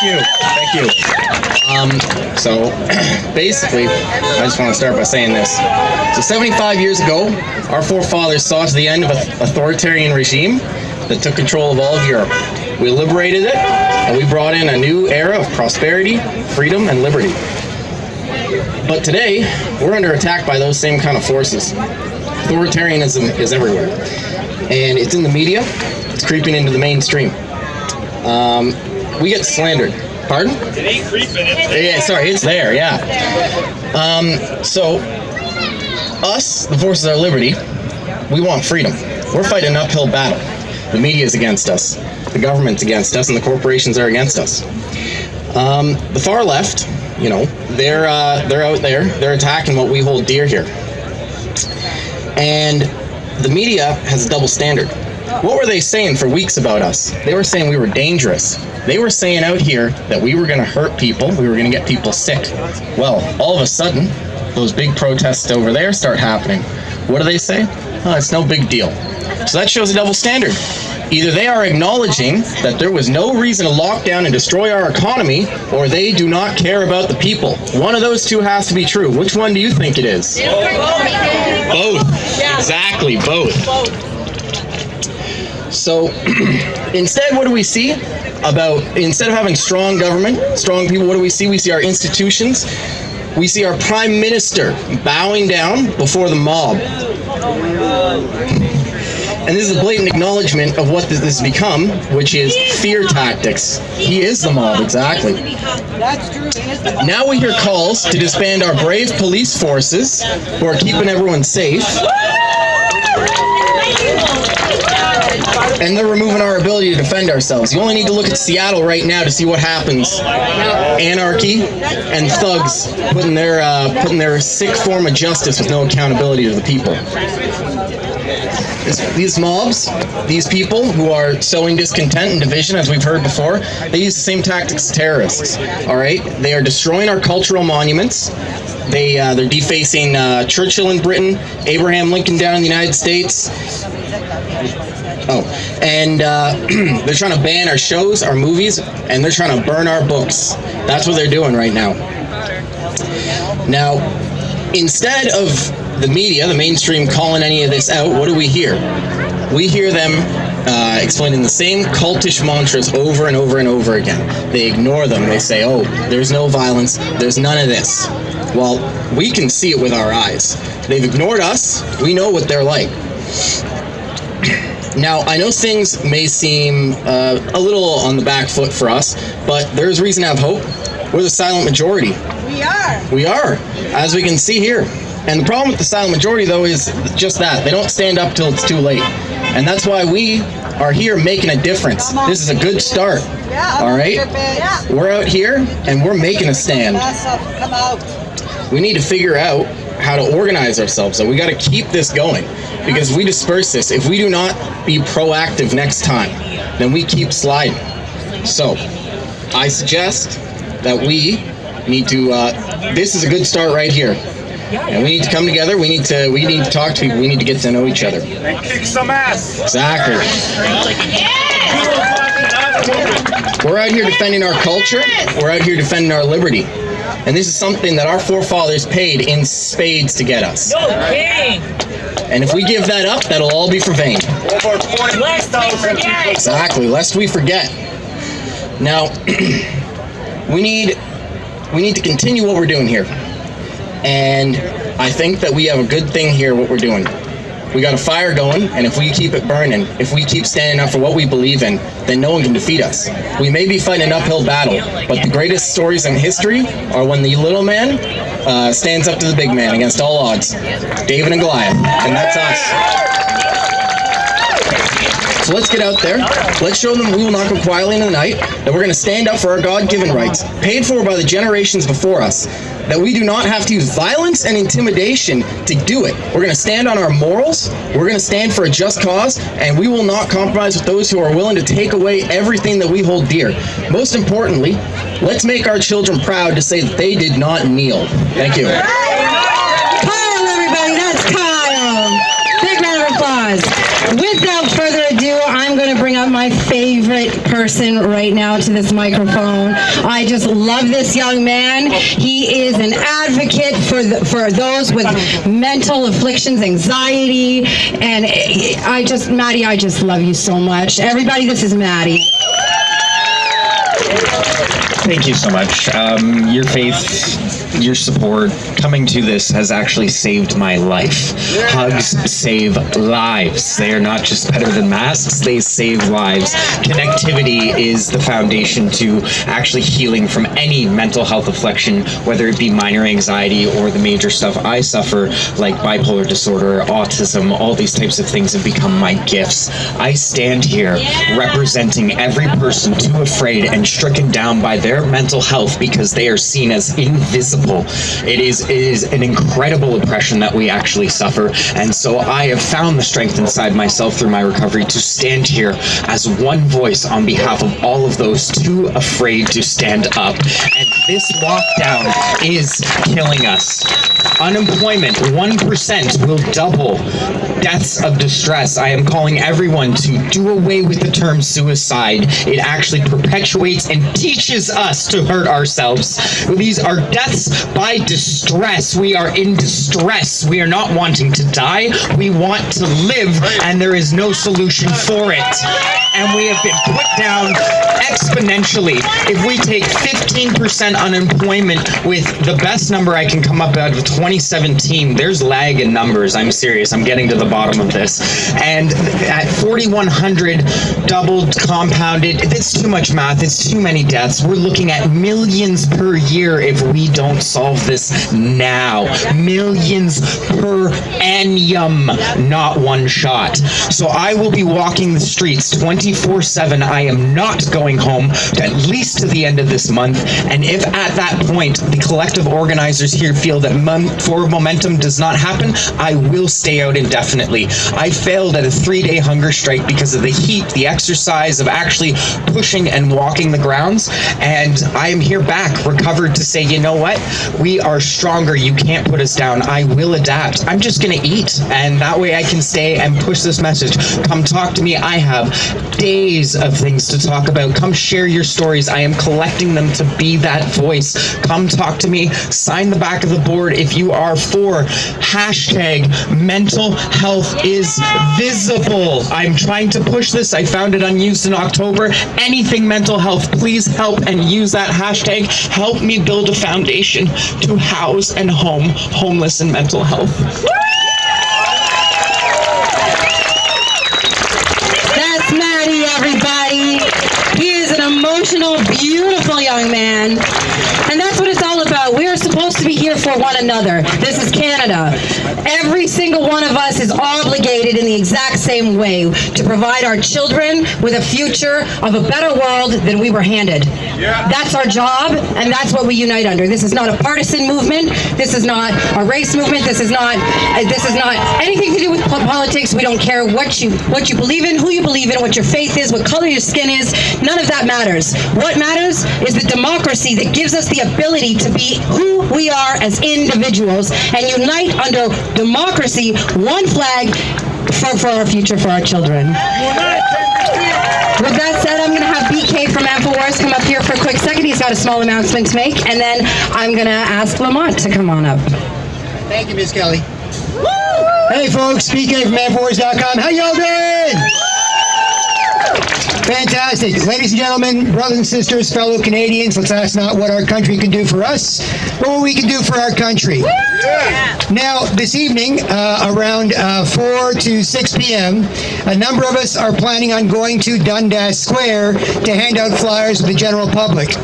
you. Thank you. So basically, I just want to start by saying this. So 75 years ago, our forefathers saw to the end of an authoritarian regime that took control of all of Europe. We liberated it, and we brought in a new era of prosperity, freedom, and liberty. But today, we're under attack by those same kind of forces. Authoritarianism is everywhere. And it's in the media, it's creeping into the mainstream. We get slandered. Pardon? It ain't creeping. Yeah, sorry, it's there, yeah. So, us, the forces of our liberty, we want freedom. We're fighting an uphill battle. The media is against us, the government's against us, and the corporations are against us. The far left, you know, they're out there, they're attacking what we hold dear here. And the media has a double standard. What were they saying for weeks about us? They were saying we were dangerous. They were saying out here that we were going to hurt people, we were going to get people sick. Well, all of a sudden, those big protests over there start happening. What do they say? Oh, it's no big deal. So that shows a double standard. Either they are acknowledging that there was no reason to lock down and destroy our economy, or they do not care about the people. One of those two has to be true. Which one do you think it is? Both. Exactly, both. So instead, what do we see? Instead of having strong government, strong people, what do we see? We see our institutions. We see our prime minister bowing down before the mob. And this is a blatant acknowledgement of what this has become, which is fear tactics. He is the mob, exactly. That's true. He is the mob. Now we hear calls to disband our brave police forces who are keeping everyone safe. And they're removing our ability to defend ourselves. You only need to look at Seattle right now to see what happens. Anarchy and thugs putting their sick form of justice with no accountability to the people. These mobs, these people who are sowing discontent and division, as we've heard before, they use the same tactics as terrorists. All right, they are destroying our cultural monuments. They're defacing Churchill in Britain, Abraham Lincoln down in the United States. And they're trying to ban our shows, our movies, and they're trying to burn our books. That's what they're doing right now. Now, instead of the media, the mainstream, calling any of this out, what do we hear? We hear them explaining the same cultish mantras over and over and over again. They ignore them. They say, oh, there's no violence, there's none of this. Well, we can see it with our eyes. They've ignored us. We know what they're like. Now, I know things may seem a little on the back foot for us, but there's reason to have hope. We're the silent majority. We are. We are, as we can see here. And the problem with the silent majority, though, is just that. They don't stand up till it's too late. And that's why we are here making a difference. This is a good start. All right? We're out here, and we're making a stand. Come out. We need to figure out how to organize ourselves. So we got to keep this going. Because if we disperse this, if we do not be proactive next time, then we keep sliding. So, I suggest that we need to, this is a good start right here. And we need to come together, we need to talk to people, we need to get to know each other. And kick some ass. Exactly. We're out here defending our culture, we're out here defending our liberty. And this is something that our forefathers paid in spades to get us. No kidding. And if we give that up, that'll all be for vain. Over 40,000 people. Exactly, lest we forget. Now, we need to continue what we're doing here. And I think that we have a good thing here, what we're doing. We got a fire going, and if we keep it burning, if we keep standing up for what we believe in, then no one can defeat us. We may be fighting an uphill battle, but the greatest stories in history are when the little man stands up to the big man against all odds. David and Goliath, and that's us. So let's get out there. Let's show them we will not go quietly in the night, that we're going to stand up for our God-given rights, paid for by the generations before us, that we do not have to use violence and intimidation to do it. We're going to stand on our morals, we're going to stand for a just cause, and we will not compromise with those who are willing to take away everything that we hold dear. Most importantly, let's make our children proud to say that they did not kneel. Thank you. Kyle, everybody, that's Kyle. Big round of applause. Without further ado, I'm going going to bring up my favorite person right now to this microphone. I just love this young man. He is an advocate for those with mental afflictions, anxiety, and Mattie, I just love you so much. Everybody, this is Mattie. Thank you so much. Your faith, your support, coming to this has actually saved my life. Hugs save lives. They are not just better than masks, they save lives. Connectivity is the foundation to actually healing from any mental health affliction, whether it be minor anxiety or the major stuff I suffer, like bipolar disorder, autism, all these types of things have become my gifts. I stand here representing every person too afraid and stricken down by their mental health because they are seen as invisible. It is an incredible oppression that we actually suffer, and so I have found the strength inside myself through my recovery to stand here as one voice on behalf of all of those too afraid to stand up. And this lockdown is killing us. Unemployment, 1% will double. Deaths of distress. I am calling everyone to do away with the term suicide. It actually perpetuates and teaches us to hurt ourselves. These are deaths by distress. We are in distress. We are not wanting to die. We want to live, and there is no solution for it. And we have been put down exponentially. If we take 15% unemployment with the best number I can come up out of 2017, there's lag in numbers. I'm serious. I'm getting to the bottom of this. And at 4,100 doubled, compounded, it's too much math. It's too many deaths. We're looking at millions per year if we don't solve this now. Millions per annum, not one shot. So I will be walking the streets 24/7. I am not going home, at least to the end of this month. And if at that point the collective organizers here feel that forward momentum does not happen, I will stay out indefinitely. I failed at a 3-day hunger strike because of the heat, the exercise of actually pushing and walking the grounds. And I am here back, recovered, to say, you know what? We are stronger. You can't put us down. I will adapt. I'm just going to eat. And that way I can stay and push this message. Come talk to me. I have days of things to talk about. Come share your stories. I am collecting them to be that voice. Come talk to me. Sign the back of the board if you are for hashtag mental health is visible. I'm trying to push this. I found it unused in October. Anything mental health, please help and use that hashtag. Help me build a foundation to house and home homeless and mental health. That's Mattie, everybody. He is an emotional, beautiful young man. And that's what it's all about. We are supposed to be here for one another. This is Canada. Every single one of us is obligated in the exact same way to provide our children with a future of a better world than we were handed. Yeah. That's our job, and that's what we unite under. This is not a partisan movement. This is not a race movement. This is not anything to do with politics. We don't care what you believe in, who you believe in, what your faith is, what color your skin is. None of that matters. What matters is the democracy that gives us the ability to be who we are as individuals and unite under democracy, one flag for our future, for our children. With that said, I'm going to have BK from InfoWars come up here for a quick second. He's got a small announcement to make, and then I'm going to ask Lamont to come on up. Thank you, Miss Kelly. Hey folks, BK from InfoWars.com. How y'all doing? Fantastic. Ladies and gentlemen, brothers and sisters, fellow Canadians, let's ask not what our country can do for us, but what we can do for our country. Yeah. Now, this evening, around 4 to 6 p.m., a number of us are planning on going to Dundas Square to hand out flyers to the general public.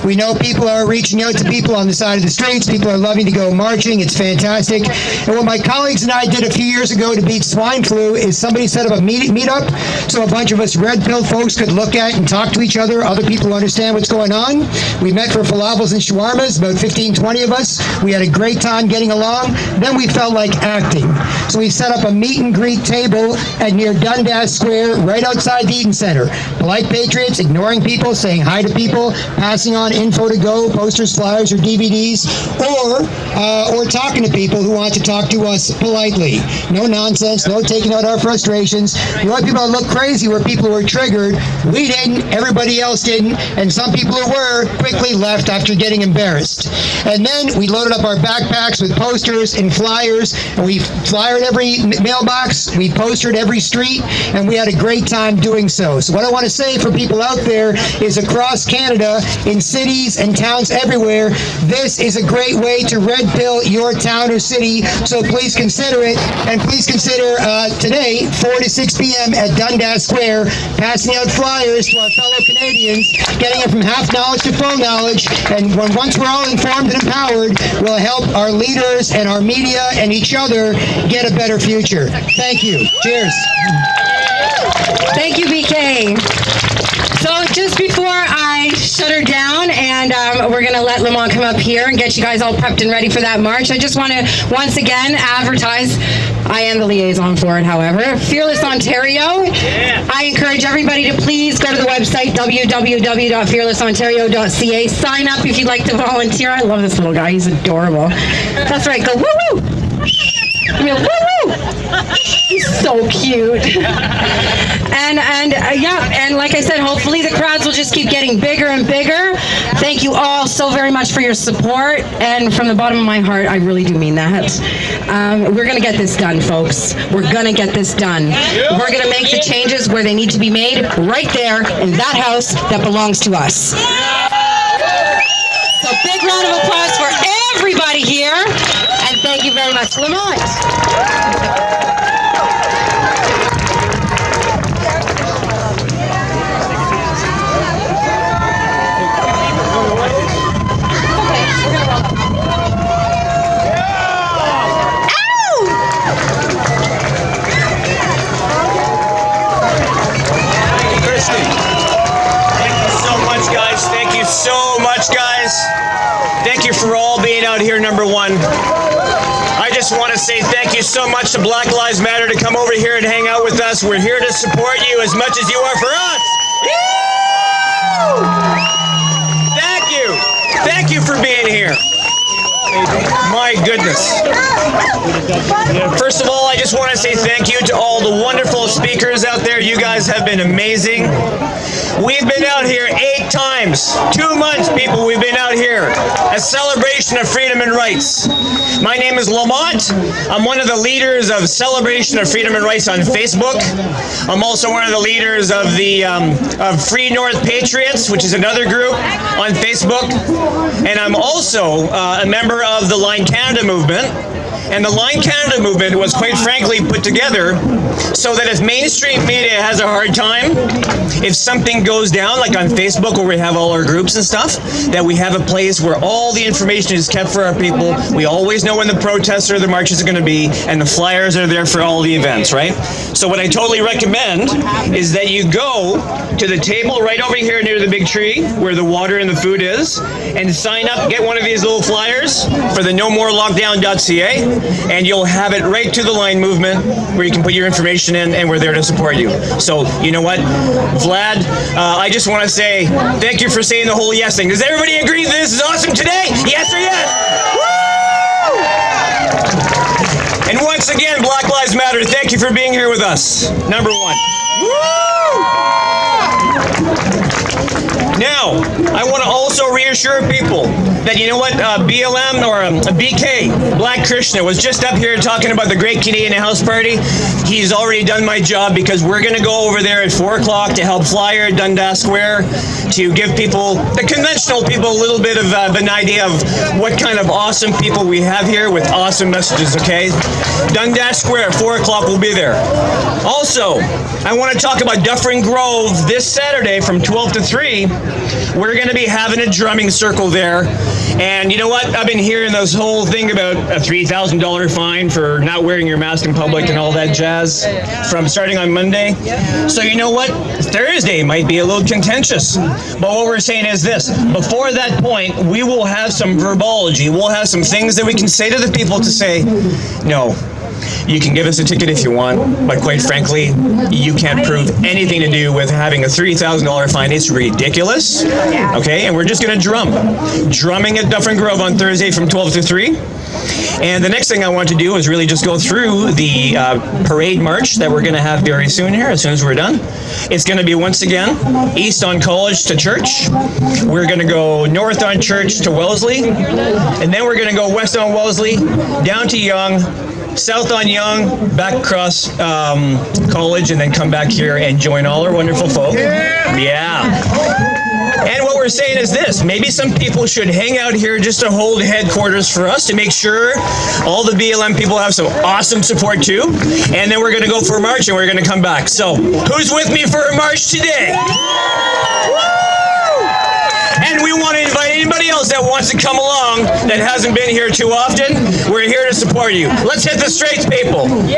We know people are reaching out to people on the side of the streets. People are loving to go marching. It's fantastic. And what my colleagues and I did a few years ago to beat swine flu is somebody set up a meetup. So a bunch of us red-pilled folks neighbors could look at and talk to each other, other people who understand what's going on. We met for falafels and shawarmas, about 15, 20 of us. We had a great time getting along. Then we felt like acting. So we set up a meet and greet table near Dundas Square, right outside the Eaton Center. Polite patriots, ignoring people, saying hi to people, passing on info to go, posters, flyers, or DVDs, or talking to people who want to talk to us politely. No nonsense, no taking out our frustrations. The only people that look crazy were people who were triggered. We didn't, everybody else didn't, and some people who were quickly left after getting embarrassed. And then we loaded up our backpacks with posters and flyers, and we flyered every mailbox, we postered every street, and we had a great time doing so. So what I want to say for people out there is across Canada, in cities and towns everywhere, this is a great way to red pill your town or city, so please consider it, and please consider today, 4 to 6 p.m. at Dundas Square, passing out flyers to our fellow Canadians, getting it from half knowledge to full knowledge, and once we're all informed and empowered, we'll help our leaders and our media and each other get a better future. Thank you. Cheers. Thank you, BK. So just before I shut her down and we're going to let Lamont come up here and get you guys all prepped and ready for that march, I just want to once again advertise, I am the liaison for it, however, Fearless Ontario. Yeah. I encourage everybody to please go to the website, www.fearlessontario.ca. Sign up if you'd like to volunteer. I love this little guy. He's adorable. That's right. Go woo-woo. I mean, woo-woo. He's so cute. And like I said, hopefully the crowds will just keep getting bigger and bigger. Thank you all so very much for your support, and from the bottom of my heart, I really do mean that. We're gonna get this done, folks. We're gonna get this done. We're gonna make the changes where they need to be made, right there in that house that belongs to us. So big round of applause for everybody here, and thank you very much, Lamont. So much, guys. Thank you for all being out here, number one. I just want to say thank you so much to Black Lives Matter to come over here and hang out with us. We're here to support you as much as you are for us. Thank you. Thank you for being here. My goodness. First of all, I just want to say thank you to all the wonderful speakers out there. You guys have been amazing. We've been out here 8 times. 2 months, people, we've been out here. A celebration of freedom and rights. My name is Lamont. I'm one of the leaders of Celebration of Freedom and Rights on Facebook. I'm also one of the leaders of the of Free North Patriots, which is another group on Facebook. And I'm also a member of the Line Canada movement. And the Line Canada movement was quite frankly put together so that if mainstream media has a hard time, if something goes down, like on Facebook where we have all our groups and stuff, that we have a place where all the information is kept for our people. We always know when the protests or the marches are going to be, and the flyers are there for all the events, right? So what I totally recommend is that you go to the table right over here near the big tree where the water and the food is, and sign up, get one of these little flyers for the nomorolockdown.ca. and you'll have it right to the Line movement where you can put your information in, and we're there to support you. So, you know what, Vlad, I just want to say thank you for saying the whole yes thing. Does everybody agree that this is awesome today? Yes or yes? Woo! And once again, Black Lives Matter, thank you for being here with us. Number one. Woo! Now, I want to also reassure people that, you know what, BLM or BK, Black Krishna, was just up here talking about the Great Canadian House Party. He's already done my job because we're going to go over there at 4 o'clock to help flyer Dundas Square to give people, the conventional people, a little bit of an idea of what kind of awesome people we have here with awesome messages, okay? Dundas Square at 4 o'clock, we'll be there. Also, I want to talk about Dufferin Grove this Saturday from 12 to 3. We're going to be having a drumming circle there. And you know what? I've been hearing this whole thing about a $3,000 fine for not wearing your mask in public and all that jazz from starting on Monday. So you know what? Thursday might be a little contentious. But what we're saying is this. Before that point, we will have some verbology. We'll have some things that we can say to the people to say, no, you can give us a ticket if you want, but quite frankly, you can't prove anything to do with having a $3,000 fine. It's ridiculous. Okay, and we're just going to drumming at Dufferin Grove on Thursday from 12 to 3. And the next thing I want to do is really just go through the parade march that we're going to have very soon here, as soon as we're done. It's going to be, once again, east on College to Church. We're going to go north on Church to Wellesley. And then we're going to go west on Wellesley, down to Yonge, south on Yonge, back across College, and then come back here and join all our wonderful folk. Yeah. And what we're saying is this, maybe some people should hang out here just to hold headquarters for us to make sure all the BLM people have some awesome support too. And then we're going to go for a march and we're going to come back. So who's with me for a march today? And we want to invite anybody else that wants to come along that hasn't been here too often. We're here to support you. Let's hit the streets, people.